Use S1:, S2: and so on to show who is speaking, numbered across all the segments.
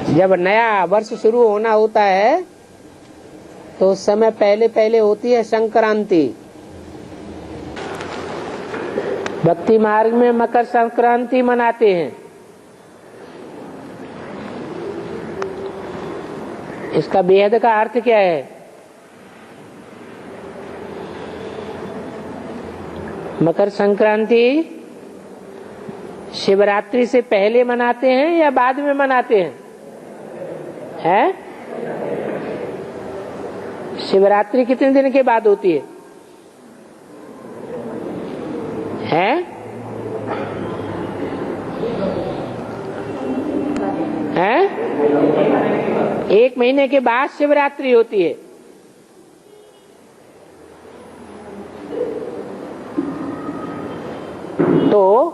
S1: जब नया वर्ष शुरू होना होता है तो उस समय पहले पहले होती है संक्रांति। भक्ति मार्ग में मकर संक्रांति मनाते हैं। इसका बेहद का अर्थ क्या है? मकर संक्रांति शिवरात्रि से पहले मनाते हैं या बाद में मनाते हैं? शिवरात्रि कितने दिन के बाद होती है? एक महीने के बाद शिवरात्रि होती है। तो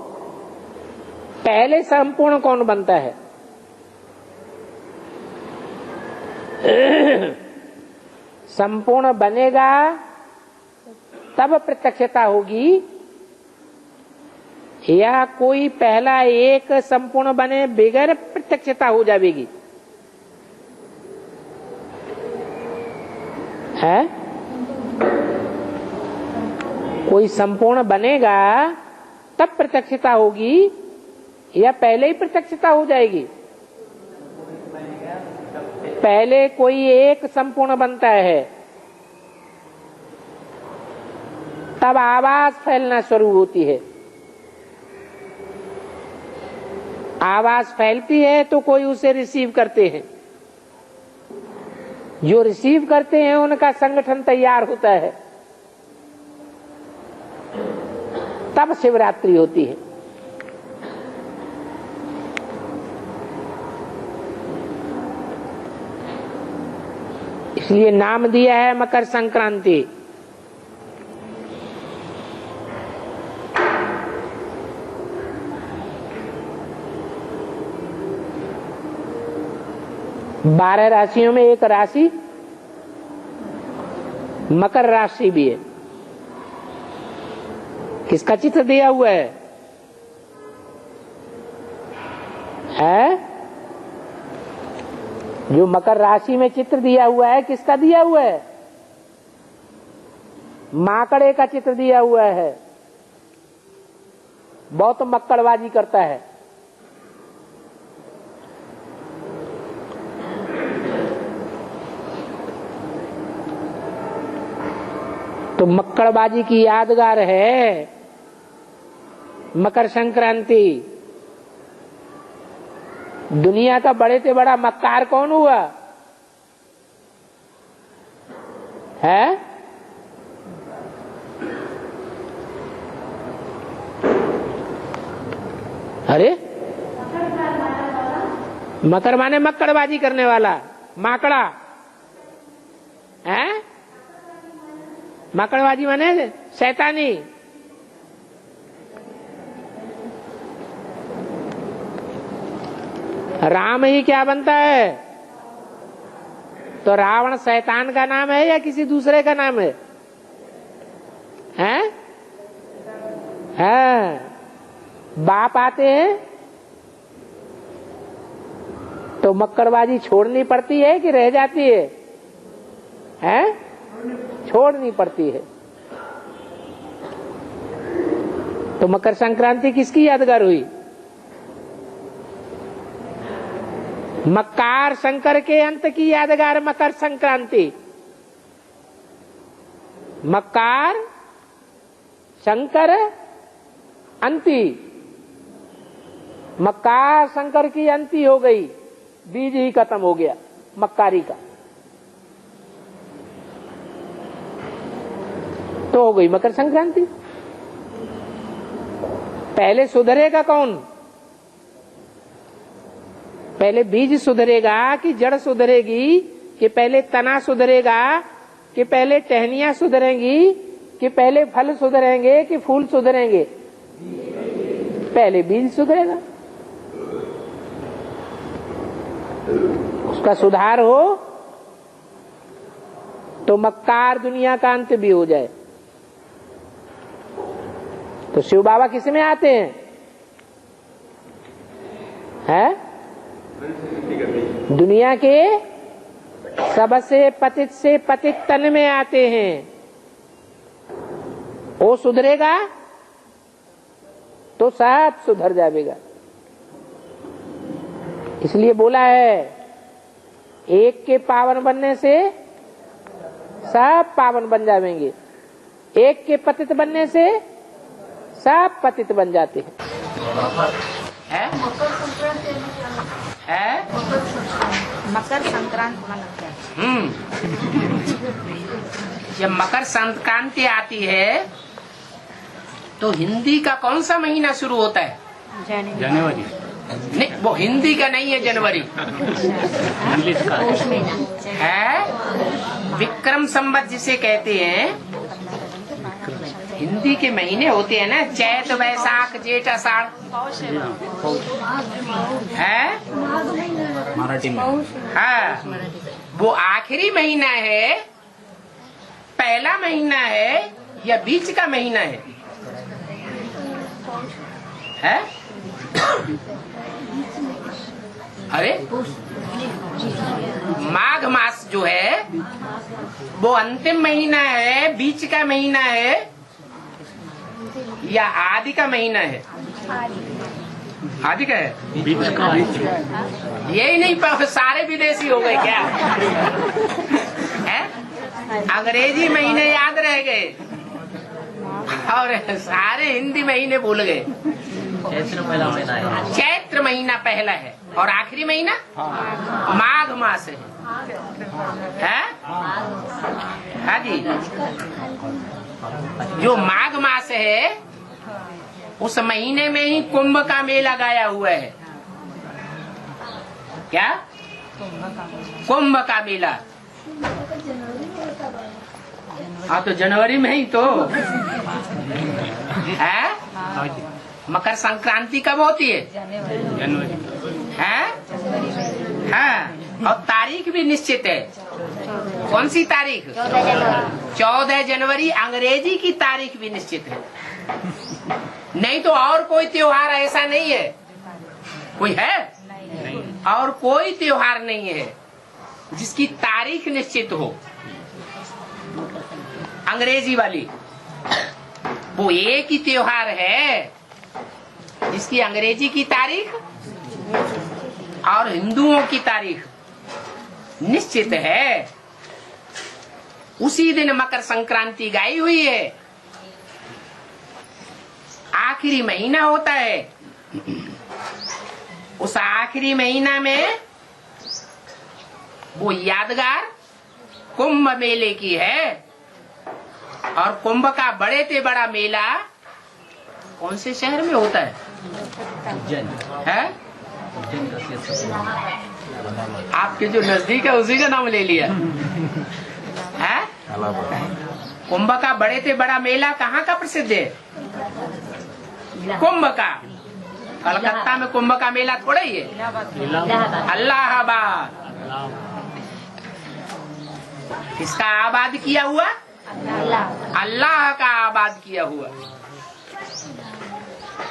S1: पहले संपूर्ण कौन बनता है? संपूर्ण बनेगा तब प्रत्यक्षता होगी, या कोई पहला एक संपूर्ण बने बगैर प्रत्यक्षता हो जाएगी? है कोई संपूर्ण बनेगा तब प्रत्यक्षता होगी या पहले ही प्रत्यक्षता हो जाएगी? पहले कोई एक संपूर्ण बनता है तब आवाज फैलना शुरू होती है। आवाज फैलती है तो कोई उसे रिसीव करते हैं। जो रिसीव करते हैं उनका संगठन तैयार होता है, तब शिवरात्रि होती है। इसलिए नाम दिया है मकर संक्रांति। बारह राशियों में एक राशि मकर राशि भी है। किसका चित्र दिया हुआ है? जो मकर राशि में चित्र दिया हुआ है, किसका दिया हुआ है? माकड़े का चित्र दिया हुआ है। बहुत मक्कड़बाजी करता है। तो मक्कड़बाजी की यादगार है मकर संक्रांति। दुनिया का बड़े से बड़ा मक्कार कौन हुआ है? अरे मकर माने मक्कड़बाजी करने वाला, माकड़ा है। मक्कड़बाजी माने शैतानी। राम ही क्या बनता है? तो रावण शैतान का नाम है या किसी दूसरे का नाम है? बाप आते हैं तो मक्कड़बाजी छोड़नी पड़ती है कि रह जाती है? छोड़नी पड़ती है। तो मकर संक्रांति किसकी यादगार हुई? मक्कार शंकर के अंत की यादगार मकर संक्रांति। मक्कार शंकर अंती। मक्कार शंकर की अंती हो गई, बीज ही खत्म हो गया मक्कारी का, तो हो गई मकर संक्रांति। पहले सुधरेगा कौन? पहले बीज सुधरेगा कि जड़ सुधरेगी, कि पहले तना सुधरेगा, कि पहले टहनियां सुधरेंगी, कि पहले फल सुधरेंगे कि फूल सुधरेंगे? पहले बीज सुधरेगा। उसका सुधार हो तो मक्कार दुनिया का अंत भी हो जाए। तो शिव बाबा किस में आते हैं? दुनिया के सबसे पतित से पतित तन में आते हैं, वो सुधरेगा तो सब सुधर जाएगा। इसलिए बोला है, एक के पावन बनने से सब पावन बन जाएंगे, एक के पतित बनने से सब पतित बन जाते हैं।
S2: मकर संक्रांति मनाते हैं।
S1: जब मकर संक्रांति आती है तो हिंदी का कौन सा महीना शुरू होता है?
S3: जनवरी।
S1: नहीं, वो हिंदी का नहीं है, जनवरी
S3: इंग्लिश का
S1: है। विक्रम संवत जिसे कहते हैं, हिंदी के महीने होते हैं ना, चैत वैशाख जेठ आषाढ़ है
S3: मराठी में।
S1: हाँ, वो आखिरी महीना है, पहला महीना है या बीच का महीना है? अरे माघ मास जो है वो अंतिम महीना है, बीच का महीना है या आदि का महीना है? आदि का है,
S3: बीच का।
S1: यही नहीं पर सारे विदेशी हो गए क्या? है? अंग्रेजी महीने याद रह गए और सारे हिंदी महीने भूल गए।
S3: चैत्र पहला महीना है।
S1: चैत्र महीना पहला है और आखिरी महीना माघ मास है। हाँ जी, जो माघ मास है उस महीने में ही कुंभ का मेला गाया हुआ है। क्या? कुंभ का मेला। हाँ, तो जनवरी में ही तो है। मकर संक्रांति कब होती है?
S3: जनवरी
S1: है। हाँ, और तारीख भी निश्चित है। कौन सी तारीख? 14 जनवरी अंग्रेजी की तारीख भी निश्चित है। नहीं तो और कोई त्योहार ऐसा नहीं है। कोई है? और कोई त्योहार नहीं है जिसकी तारीख निश्चित हो। अंग्रेजी वाली वो एक ही त्योहार है जिसकी अंग्रेजी की तारीख और हिंदुओं की तारीख निश्चित है। उसी दिन मकर संक्रांति गाई हुई है। आखिरी महीना होता है, उस आखिरी महीना में वो यादगार कुंभ मेले की है। और कुंभ का बड़े से बड़ा मेला कौन से शहर में होता है? है? आपके जो नजदीक है उसी का नाम ले लिया है। कुंभ का बड़े से बड़ा मेला कहाँ का प्रसिद्ध है? कुंभ का। कलकत्ता में कुंभ का मेला थोड़ा ही है। इलाहाबाद। किसका आबाद किया हुआ? अल्लाह का आबाद किया हुआ।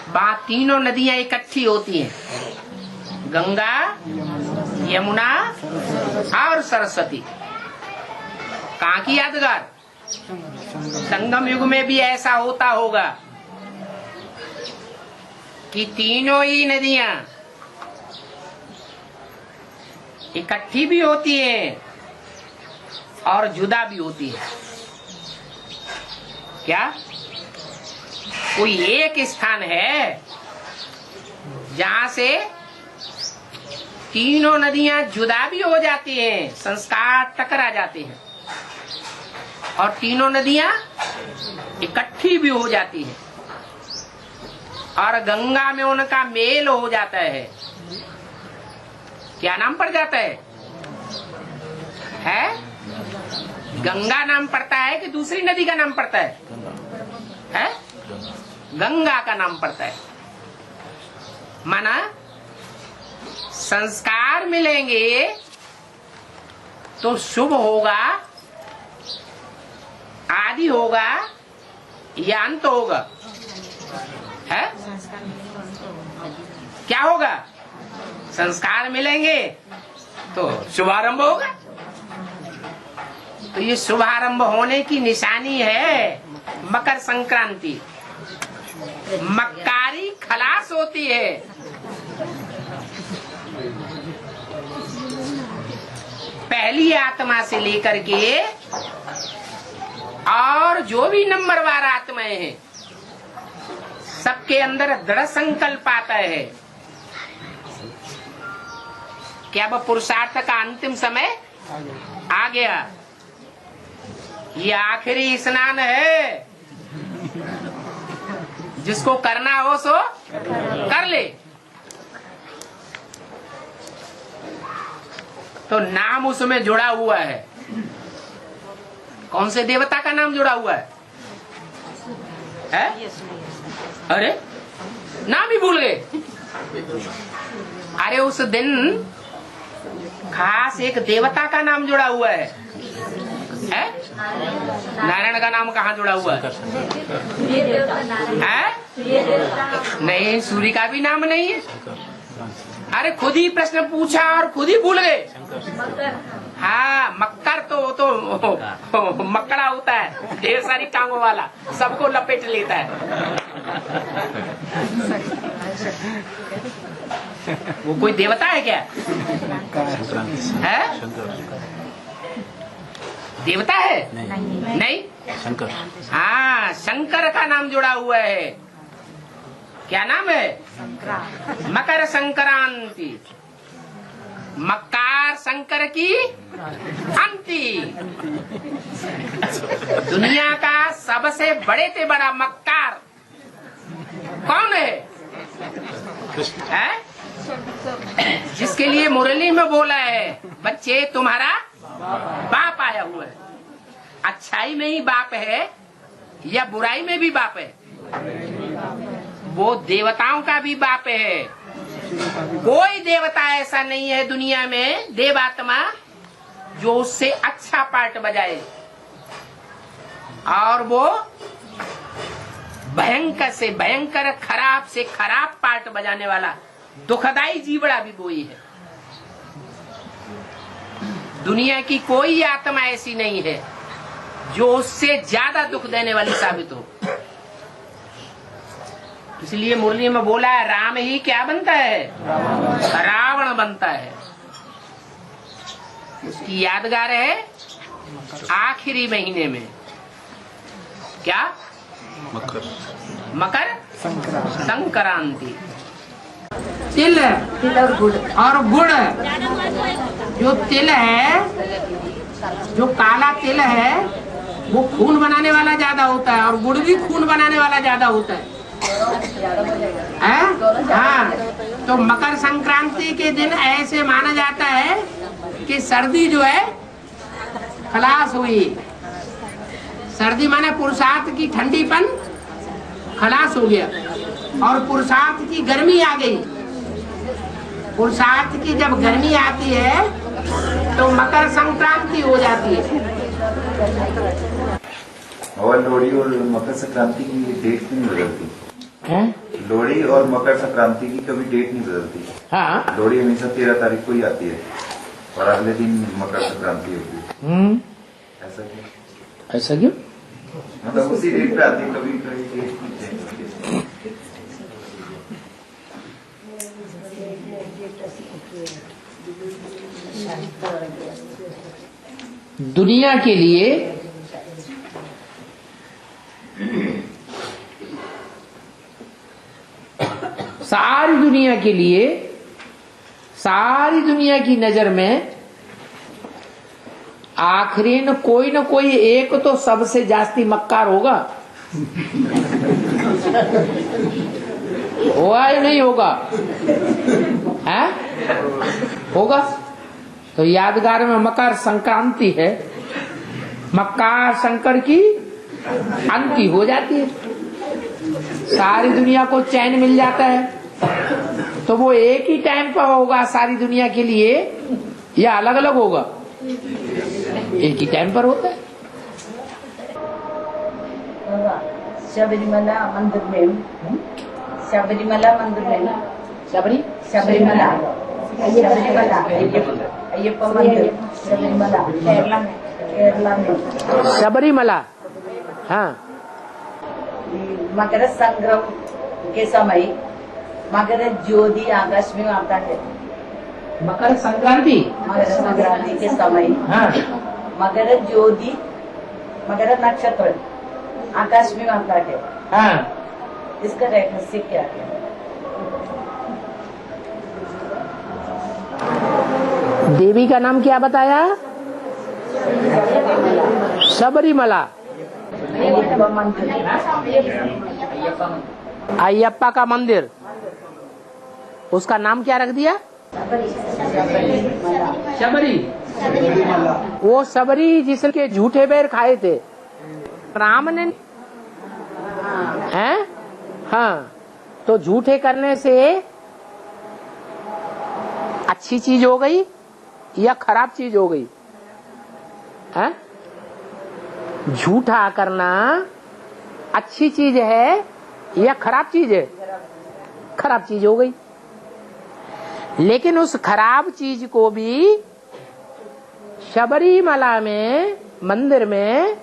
S1: वहाँ तीनों नदियां इकट्ठी होती हैं, गंगा, यमुना और सरस्वती। कहाँ की यादगार? संगम युग में भी ऐसा होता होगा कि तीनों ही नदियां इकट्ठी भी होती हैं और जुदा भी होती है। क्या कोई एक स्थान है जहां से तीनों नदियां जुदा भी हो जाती हैं, संस्कार टकरा जाते हैं, और तीनों नदियां इकट्ठी भी हो जाती हैं और गंगा में उनका मेल हो जाता है? क्या नाम पड़ जाता है? गंगा नाम पड़ता है कि दूसरी नदी का नाम पड़ता है? गंगा का नाम पड़ता है। माना संस्कार मिलेंगे तो शुभ होगा, आदि होगा या अंत होगा? है? क्या होगा? संस्कार मिलेंगे तो शुभारंभ होगा। तो ये शुभारंभ होने की निशानी है मकर संक्रांति। मक्कारी खलास होती है। पहली आत्मा से लेकर के और जो भी नंबरवार आत्माएं हैं, सबके अंदर दृढ़ संकल्प आता है कि अब पुरुषार्थ का अंतिम समय आ गया। ये आखिरी स्नान है, जिसको करना हो सो कर ले। तो नाम उसमें जुड़ा हुआ है। कौन से देवता का नाम जुड़ा हुआ है? अरे नाम ही भूल गए। अरे उस दिन खास एक देवता का नाम जुड़ा हुआ है? नारायण का नाम कहाँ जुड़ा हुआ है? नहीं, सूर्य का भी नाम नहीं है। अरे खुद ही प्रश्न पूछा और खुद ही भूल गए। हाँ, मक्कर तो मक्कड़ा होता है, ढेर सारी टांगों वाला, सबको लपेट लेता है। वो कोई देवता है क्या? है? देवता है? नहीं।
S3: शंकर।
S1: हाँ, शंकर का नाम जुड़ा हुआ है। क्या नाम है? मकर संक्रांति। मक्कार शंकर की अंति। दुनिया का सबसे बड़े से बड़ा मक्कार कौन है? जिसके लिए मुरली में बोला है, बच्चे तुम्हारा बाप आया हुआ है। अच्छाई में ही बाप है या बुराई में भी बाप है? वो देवताओं का भी बाप है। कोई देवता ऐसा नहीं है दुनिया में, देवात्मा, जो उससे अच्छा पार्ट बजाए। और वो भयंकर से भयंकर, खराब से खराब पार्ट बजाने वाला दुखदाई जीवड़ा भी वही है। दुनिया की कोई आत्मा ऐसी नहीं है जो उससे ज्यादा दुख देने वाली साबित हो। इसलिए मुरली में बोला है, राम ही क्या बनता है? रावण बनता है। उसकी यादगार है आखिरी महीने में। क्या? मकर संक्रांति। तिल और गुड़। जो तिल है, जो काला तिल है, वो खून बनाने वाला ज्यादा होता है, और गुड़ भी खून बनाने वाला ज्यादा होता है। हाँ, तो मकर संक्रांति के दिन ऐसे माना जाता है कि सर्दी जो है खलास हुई। सर्दी माने पुरुषार्थ की ठंडीपन खलास हो गया, और पुरुषार्थ की गर्मी आ गई। पुरुषार्थ की जब गर्मी आती है तो मकर संक्रांति हो जाती है।
S4: और लोहड़ी और मकर संक्रांति की डेट नहीं बदलती है? लोहड़ी और मकर संक्रांति की कभी डेट नहीं बदलती।
S1: हाँ,
S4: लोहड़ी हमेशा 13 तारीख को ही आती है और अगले दिन मकर संक्रांति होती है। ऐसा क्यों?
S1: ऐसा क्यों?
S4: मतलब उसी डेट पे आती है, कभी कभी डेट नहीं चेंज होती है।
S1: दुनिया के लिए सारी दुनिया के लिए, सारी दुनिया की नजर में आखिरी न कोई एक तो सबसे जास्ती मक्कार होगा। होगा या नहीं होगा? है? होगा। तो यादगार में मकर संक्रांति है, मक्कार शंकर की अंति हो जाती है। सारी दुनिया को चैन मिल जाता है। तो वो एक ही टाइम पर होगा सारी दुनिया के लिए या अलग अलग होगा? एक ही टाइम पर होता है।
S2: शबरीमला मंदिर में, शबरीमला मंदिर में,
S1: शबरीमला
S2: शबरीमला अय्यप्पा मंदिर केरला में
S1: शबरीमला। हाँ,
S2: मकर संक्रांति के समय मकर ज्योति आकाश में आता है।
S1: मकर संक्रांति।
S2: मकर संक्रांति के समय
S1: हाँ,
S2: मकर ज्योति मकर नक्षत्र आकाश में आता है।
S1: हाँ,
S2: इसका रहस्य क्या है?
S1: देवी का नाम क्या बताया? शबरीमला।
S2: अय्यप्पा मंदिर
S1: अयप्पा का मंदिर, उसका नाम क्या रख दिया? शबरी। वो शबरी जिसके झूठे बेर खाए थे राम ने, हैं? हाँ, तो झूठे करने से अच्छी चीज हो गई या खराब चीज हो गई? हैं? झूठा करना अच्छी चीज है या खराब चीज है? खराब चीज हो गई। लेकिन उस खराब चीज को भी शबरीमला में मंदिर में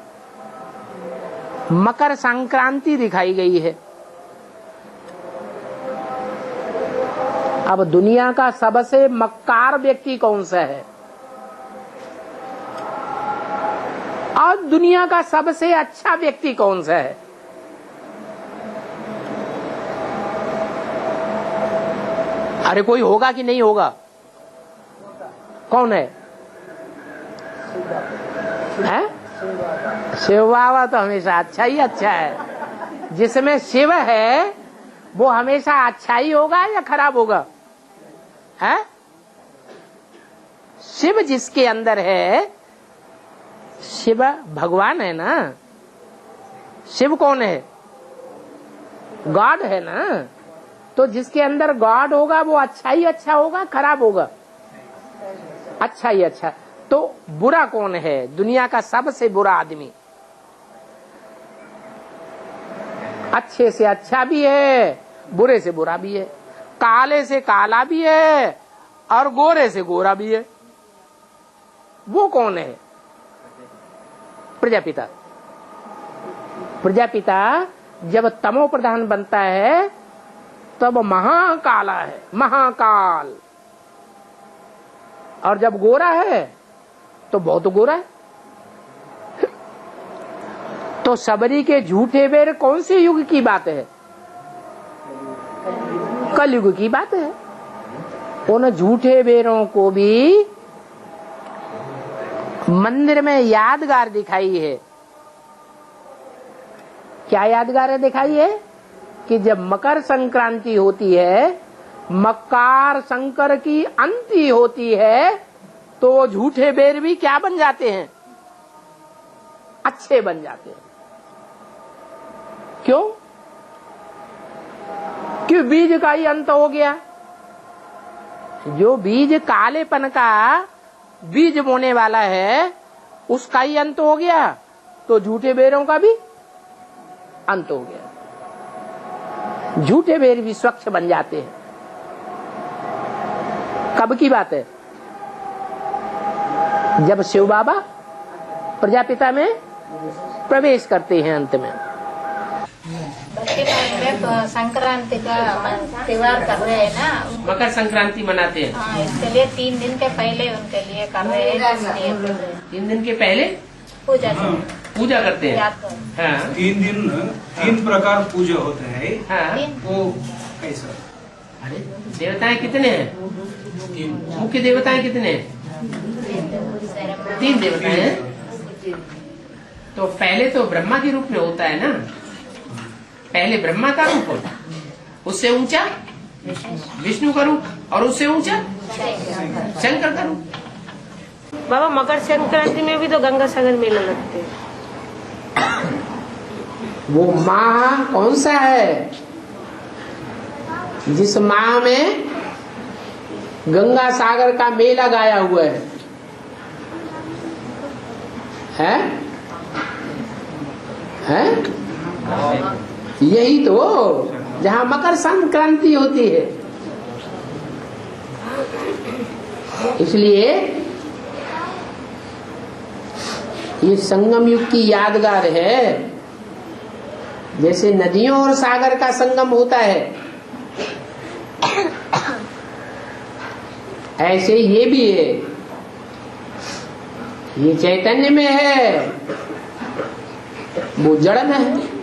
S1: मकर संक्रांति दिखाई गई है। अब दुनिया का सबसे मक्कार व्यक्ति कौन सा है और दुनिया का सबसे अच्छा व्यक्ति कौन सा है? अरे कोई होगा कि नहीं होगा? कौन है? हैं? शिव बाबा तो हमेशा अच्छा ही अच्छा है। जिसमें शिव है वो हमेशा अच्छा ही होगा या खराब होगा? है? शिव जिसके अंदर है, शिव भगवान है ना। शिव कौन है? गॉड है ना। तो जिसके अंदर गॉड होगा वो अच्छा ही अच्छा होगा, खराब होगा? अच्छा ही अच्छा। तो बुरा कौन है? दुनिया का सबसे बुरा आदमी। अच्छे से अच्छा भी है, बुरे से बुरा भी है, काले से काला भी है और गोरे से गोरा भी है। वो कौन है? प्रजापिता। प्रजापिता जब तमो प्रधान बनता है तब महाकाला है, महाकाल। और जब गोरा है तो बहुत गोरा है। तो शबरी के झूठे बेर कौन से युग की बात है? कलयुग की बात है। उन झूठे बेरों को भी मंदिर में यादगार दिखाई है। क्या यादगार दिखाई है? कि जब मकर संक्रांति होती है, मकर शंकर की अंती होती है, तो वो झूठे बेर भी क्या बन जाते हैं? अच्छे बन जाते हैं। क्यों? कि बीज का ही अंत हो गया। जो बीज कालेपन का बीज बोने वाला है उसका ही अंत हो गया, तो झूठे बेरों का भी अंत हो गया। झूठे बेर भी स्वच्छ बन जाते हैं। कब की बात है? जब शिव बाबा प्रजापिता में प्रवेश करते हैं अंत में।
S5: बच्चे संक्रांति का त्योहार कर रहे हैं ना,
S1: मकर संक्रांति मनाते हैं।
S5: हाँ, इसके लिए 3 दिन के पहले उनके लिए कर रहे हैं।
S1: 3 दिन के पहले
S5: पूजा
S1: पूजा करते हैं।
S5: याद करो।
S1: हाँ,
S6: 3 दिन 3 प्रकार पूजा होते हैं।
S1: हाँ।
S6: वो कैसा?
S1: अरे देवताएं कितने हैं? मुख्य देवताएं कितने हैं? 3 देवताएं हैं। तो पहले तो ब्रह्मा के रूप में होता है ना। पहले ब्रह्मा का रूप होता, उससे ऊंचा विष्णु का रूप और उससे ऊंचा शंकर का रूप।
S7: बाबा मकर संक्रांति में भी तो गंगा सागर मेला लगते हैं।
S1: वो माह कौन सा है? जिस माह में गंगा सागर का मेला गाया हुआ है? यही तो, जहाँ मकर संक्रांति होती है। इसलिए ये संगम युग की यादगार है। जैसे नदियों और सागर का संगम होता है, ऐसे ये भी है। ये चैतन्य में है, वो जड़ में है।